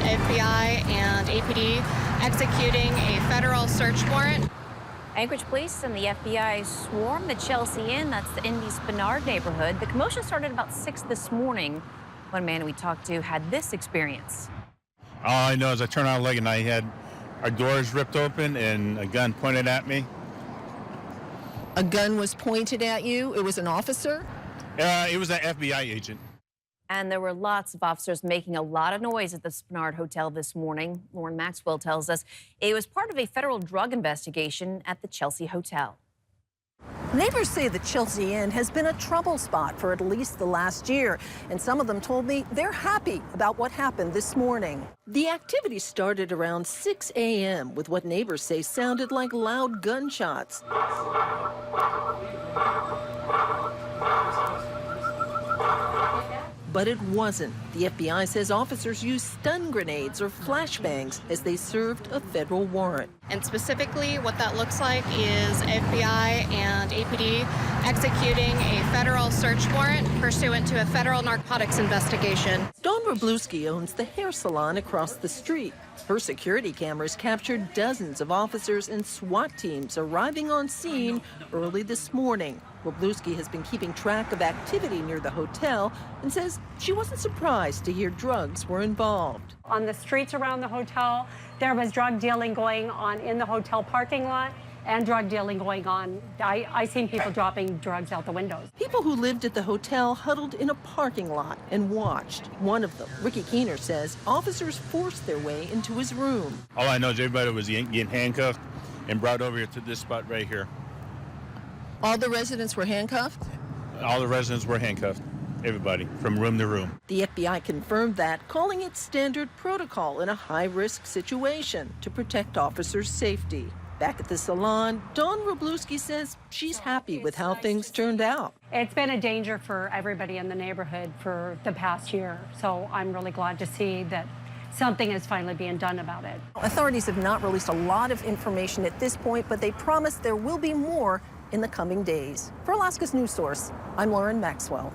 FBI and APD executing a federal search warrant. Anchorage police and the FBI swarmed the Chelsea Inn, that's in the Spenard neighborhood. The commotion started about 6 this morning. One man we talked to had this experience. All I know is I turned on a leg and I had our doors ripped open and a gun pointed at me. A gun was pointed at you? It was an officer? It was an FBI agent. And there were lots of officers making a lot of noise at the Spenard Hotel this morning. Lauren Maxwell tells us it was part of a federal drug investigation at the Chelsea Hotel. Neighbors say the Chelsea Inn has been a trouble spot for at least the last year, and some of them told me they're happy about what happened this morning. The activity started around 6 a.m. with what neighbors say sounded like loud gunshots. But it wasn't. The FBI says officers used stun grenades or flashbangs as they served a federal warrant. And specifically, what that looks like is FBI and APD executing a federal search warrant pursuant to a federal narcotics investigation. Dawn Wroblewski owns the hair salon across the street. Her security cameras captured dozens of officers and SWAT teams arriving on scene early this morning. Wroblewski has been keeping track of activity near the hotel and says she wasn't surprised to hear drugs were involved. On the streets around the hotel, there was drug dealing going on in the hotel parking lot and drug dealing going on. I seen people dropping drugs out the windows. People who lived at the hotel huddled in a parking lot and watched. One of them, Ricky Keener, says officers forced their way into his room. All I know is everybody was getting handcuffed and brought over here to this spot right here. All the residents were handcuffed? All the residents were handcuffed. Everybody, from room to room. The FBI confirmed that, calling it standard protocol in a high-risk situation to protect officers' safety. Back at the salon, Dawn Wroblewski says she's happy with how things turned out. It's been a danger for everybody in the neighborhood for the past year, so I'm really glad to see that something is finally being done about it. Authorities have not released a lot of information at this point, but they promise there will be more in the coming days. For Alaska's News Source, I'm Lauren Maxwell.